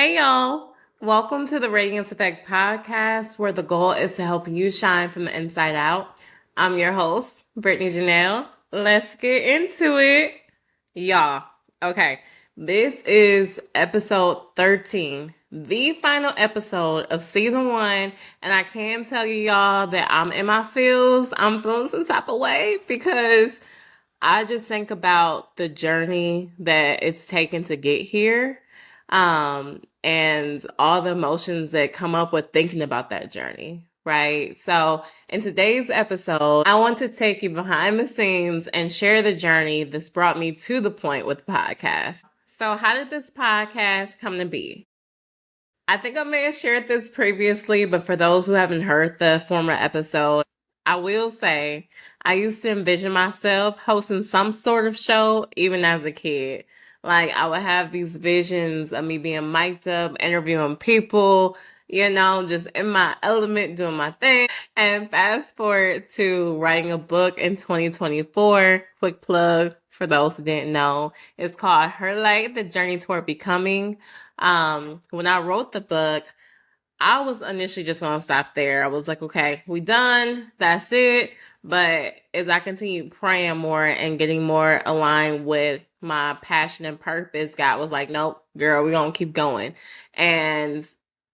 Hey y'all, welcome to the Radiance Effect podcast, where the goal is to help you shine from the inside out. I'm your host, Brittany Janelle. Let's get into it. Y'all, okay, this is episode 13, the final episode of season 1, and I can tell you y'all that I'm in my feels. I'm feeling some type of way because I just think about the journey that it's taken to get here, and all the emotions that come up with thinking about that journey, right? So, in today's episode, I want to take you behind the scenes and share the journey that's brought me to the point with the podcast. So, how did this podcast come to be? I think I may have shared this previously, but for those who haven't heard the former episode, I will say I used to envision myself hosting some sort of show even as a kid. Like, I would have these visions of me being mic'd up, interviewing people, just in my element, doing my thing. And fast forward to writing a book in 2024. Quick plug for those who didn't know. It's called Her Light, The Journey Toward Becoming. When I wrote the book, I was initially just going to stop there. I was like, okay, we done. That's it. But as I continued praying more and getting more aligned with my passion and purpose, God was like, nope, girl, we're going to keep going. And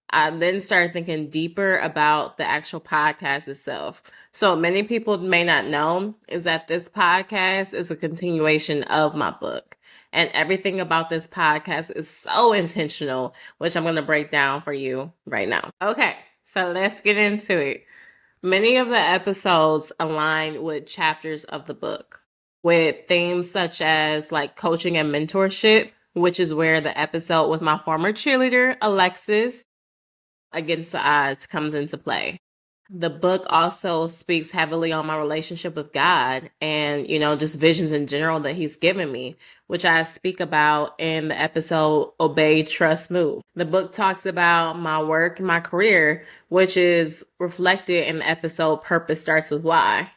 I then started thinking deeper about the actual podcast itself. So many people may not know is that this podcast is a continuation of my book. And everything about this podcast is so intentional, which I'm going to break down for you right now. Okay, so let's get into it. Many of the episodes align with chapters of the book, with themes such as like coaching and mentorship, which is where the episode with my former cheerleader, Alexis, Against the Odds, comes into play. The book also speaks heavily on my relationship with God and, just visions in general that He's given me, which I speak about in the episode Obey, Trust, Move. The book talks about my work and my career, which is reflected in the episode Purpose Starts with Why.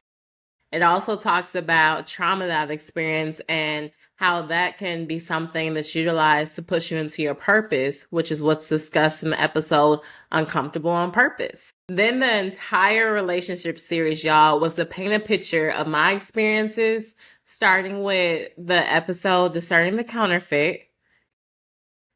It also talks about trauma that I've experienced and how that can be something that's utilized to push you into your purpose, which is what's discussed in the episode Uncomfortable on Purpose. Then the entire relationship series, y'all, was to paint a picture of my experiences, starting with the episode Discerning the Counterfeit.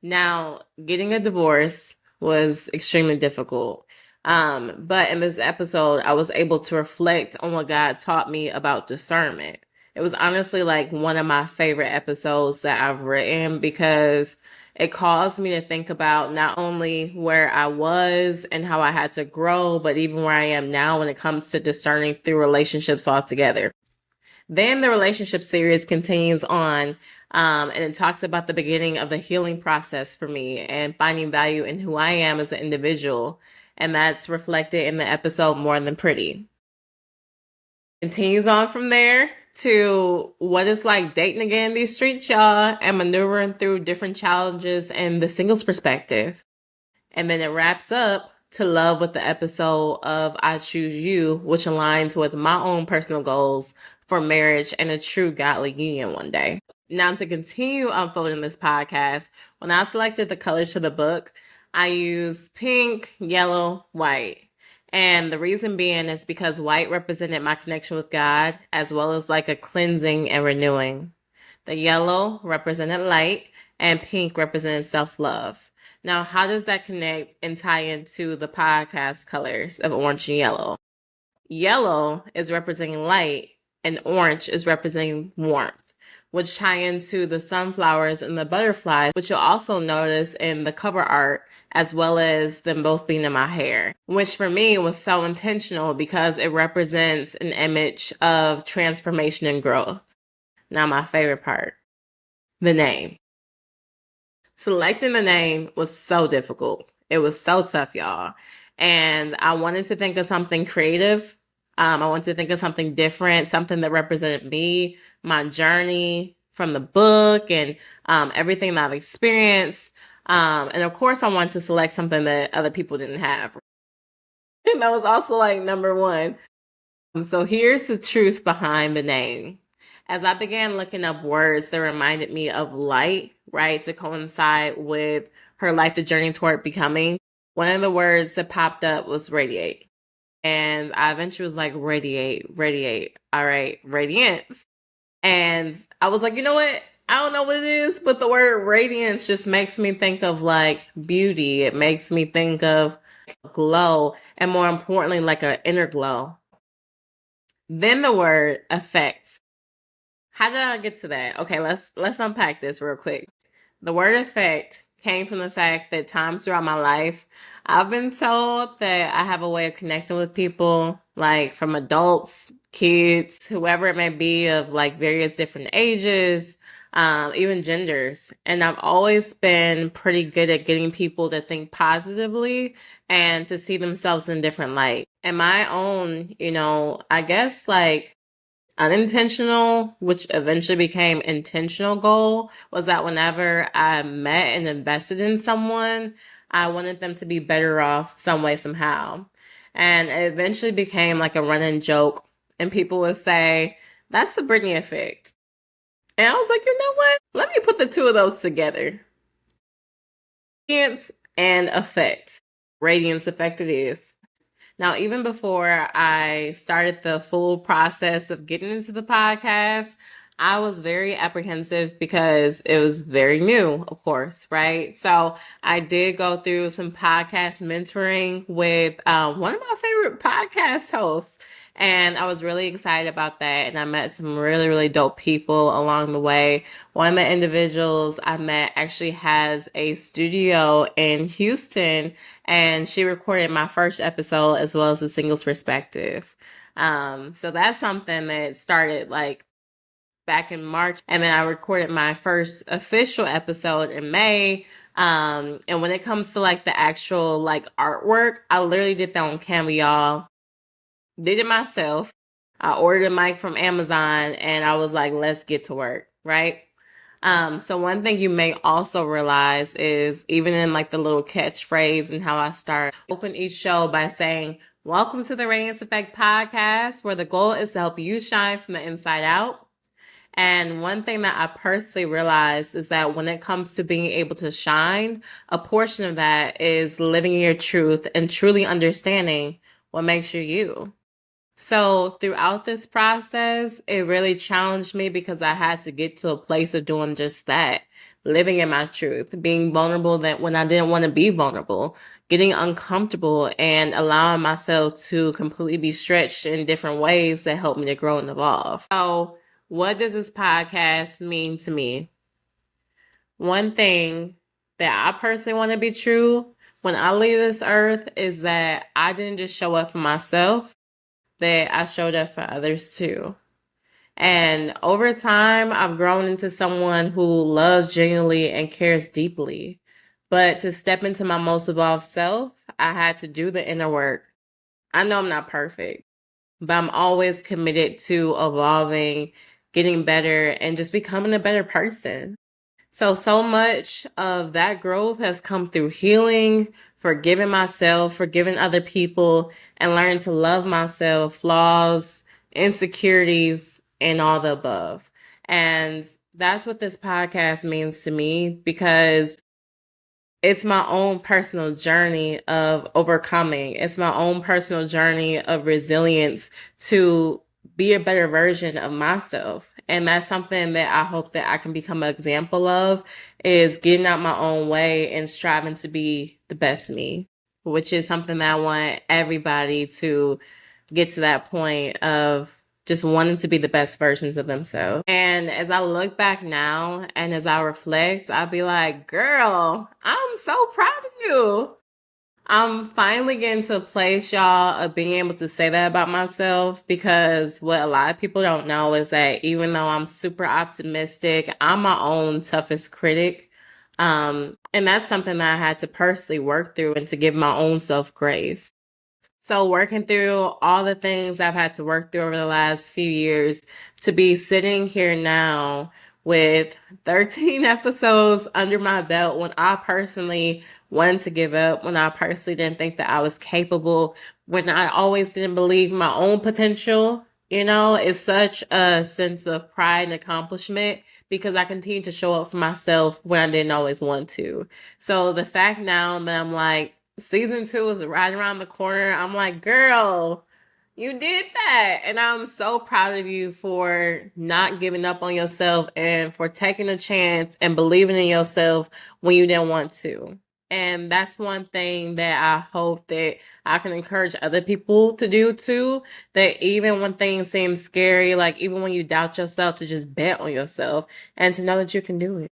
Now, getting a divorce was extremely difficult. But in this episode, I was able to reflect on what God taught me about discernment. It was honestly like one of my favorite episodes that I've written because it caused me to think about not only where I was and how I had to grow, but even where I am now when it comes to discerning through relationships altogether. Then the relationship series continues on, and it talks about the beginning of the healing process for me and finding value in who I am as an individual. And that's reflected in the episode More Than Pretty. Continues on from there to what it's like dating again in these streets, y'all, and maneuvering through different challenges and the singles perspective. And then it wraps up to love with the episode of I Choose You, which aligns with my own personal goals for marriage and a true godly union one day. Now, to continue unfolding this podcast, when I selected the colors for the book, I used pink, yellow, white. And the reason being is because white represented my connection with God, as well as like a cleansing and renewing. The yellow represented light, and pink represented self love. Now, how does that connect and tie into the podcast colors of orange and yellow? Yellow is representing light, and orange is representing warmth, which tie into the sunflowers and the butterflies, which you'll also notice in the cover art, as well as them both being in my hair, which for me was so intentional because it represents an image of transformation and growth. Now, my favorite part, the name. Selecting the name was so difficult. It was so tough, y'all. And I wanted to think of something creative. I wanted to think of something different, something that represented me, my journey from the book, and everything that I've experienced. And of course, I wanted to select something that other people didn't have. And that was also like number one. So here's the truth behind the name. As I began looking up words that reminded me of light, right, to coincide with her life, the journey toward becoming, one of the words that popped up was radiate. And I eventually was like, radiate, radiate. All right, radiance. And I was like, you know what? I don't know what it is, but the word radiance just makes me think of like beauty. It makes me think of glow, and more importantly, like an inner glow. Then the word effect. How did I get to that? Okay, let's unpack this real quick. The word effect came from the fact that times throughout my life, I've been told that I have a way of connecting with people, like from adults, kids, whoever it may be, of like various different ages, even genders. And I've always been pretty good at getting people to think positively and to see themselves in different light. And my own, I guess like unintentional, which eventually became intentional goal, was that whenever I met and invested in someone, I wanted them to be better off some way, somehow. And it eventually became like a running joke. And people would say, that's the Britney effect. And I was like, you know what? Let me put the two of those together. Radiance and effect. Radiance effect it is. Now, even before I started the full process of getting into the podcast, I was very apprehensive because it was very new, of course, right? So I did go through some podcast mentoring with one of my favorite podcast hosts. And I was really excited about that. And I met some really, really dope people along the way. One of the individuals I met actually has a studio in Houston, and she recorded my first episode as well as the singles perspective. So that's something that started like back in March, and then I recorded my first official episode in May. And when it comes to like the actual like artwork, I literally did that on Canva, y'all. Did it myself. I ordered a mic from Amazon, and I was like, let's get to work, right? So one thing you may also realize is even in like the little catchphrase and how I start, open each show by saying, welcome to the Radiance Effect podcast, where the goal is to help you shine from the inside out. And one thing that I personally realized is that when it comes to being able to shine, a portion of that is living in your truth and truly understanding what makes you you. So throughout this process, it really challenged me because I had to get to a place of doing just that, living in my truth, being vulnerable that when I didn't want to be vulnerable, getting uncomfortable and allowing myself to completely be stretched in different ways that help me to grow and evolve. So what does this podcast mean to me? One thing that I personally want to be true when I leave this earth is that I didn't just show up for myself, that I showed up for others too. And over time, I've grown into someone who loves genuinely and cares deeply. But to step into my most evolved self, I had to do the inner work. I know I'm not perfect, but I'm always committed to evolving, getting better, and just becoming a better person. So much of that growth has come through healing, forgiving myself, forgiving other people, and learning to love myself, flaws, insecurities, and all the above. And that's what this podcast means to me because it's my own personal journey of overcoming. It's my own personal journey of resilience to be a better version of myself. And that's something that I hope that I can become an example of, is getting out my own way and striving to be the best me, which is something that I want everybody to get to that point of just wanting to be the best versions of themselves. And as I look back now and as I reflect, I'll be like, girl, I'm so proud of you. I'm finally getting to a place, y'all, of being able to say that about myself, because what a lot of people don't know is that even though I'm super optimistic, I'm my own toughest critic. And that's something that I had to personally work through and to give my own self grace. So working through all the things I've had to work through over the last few years, to be sitting here now with 13 episodes under my belt when I personally wanted to give up, when I personally didn't think that I was capable, when I always didn't believe my own potential, It's such a sense of pride and accomplishment because I continue to show up for myself when I didn't always want to. So the fact now that I'm like, season 2 is right around the corner, I'm like, girl, you did that. And I'm so proud of you for not giving up on yourself and for taking a chance and believing in yourself when you didn't want to. And that's one thing that I hope that I can encourage other people to do too. That even when things seem scary, like even when you doubt yourself, to just bet on yourself and to know that you can do it.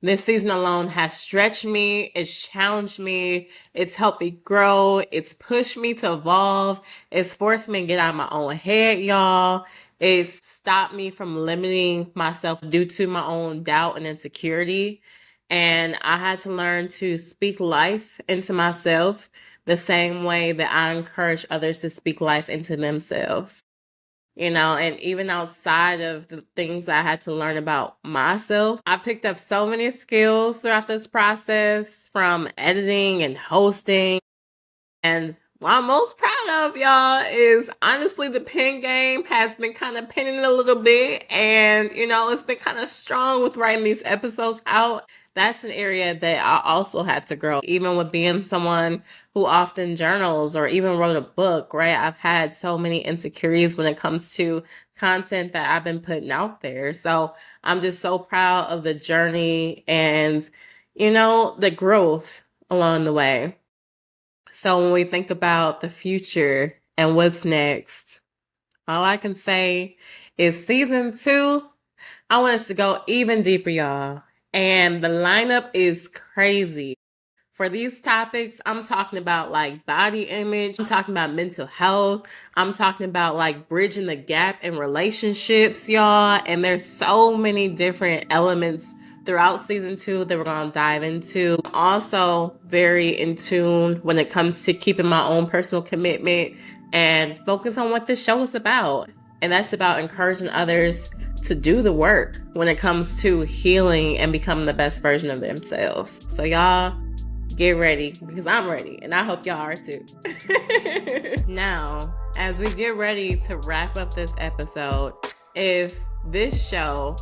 This season alone has stretched me, it's challenged me, it's helped me grow, it's pushed me to evolve, it's forced me to get out of my own head, y'all. It's stopped me from limiting myself due to my own doubt and insecurity. And I had to learn to speak life into myself the same way that I encourage others to speak life into themselves. And even outside of the things I had to learn about myself, I picked up so many skills throughout this process, from editing and hosting. And what I'm most proud of, y'all, is honestly the pen game has been kind of penning a little bit. And, it's been kind of strong with writing these episodes out. That's an area that I also had to grow, even with being someone who often journals or even wrote a book, right? I've had so many insecurities when it comes to content that I've been putting out there. So I'm just so proud of the journey and, the growth along the way. So when we think about the future and what's next, all I can say is season 2, I want us to go even deeper, y'all. And the lineup is crazy. For these topics, I'm talking about like body image, I'm talking about mental health, I'm talking about like bridging the gap in relationships, y'all. And there's so many different elements throughout season 2 that we're going to dive into. I'm also very in tune when it comes to keeping my own personal commitment and focus on what this show is about. And that's about encouraging others to do the work when it comes to healing and becoming the best version of themselves. So y'all, get ready, because I'm ready, and I hope y'all are too. Now, as we get ready to wrap up this episode, if this show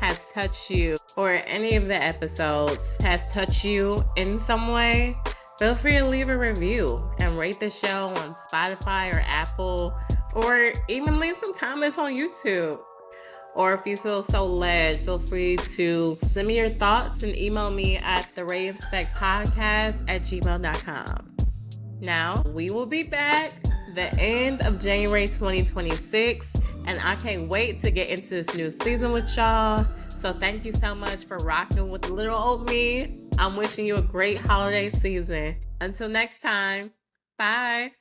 has touched you, or any of the episodes has touched you in some way, feel free to leave a review and rate the show on Spotify or Apple, or even leave some comments on YouTube. Or if you feel so led, feel free to send me your thoughts and email me at theradianceeffectpodcast@gmail.com. Now, we will be back the end of January 2026, and I can't wait to get into this new season with y'all. So thank you so much for rocking with little old me. I'm wishing you a great holiday season. Until next time, bye.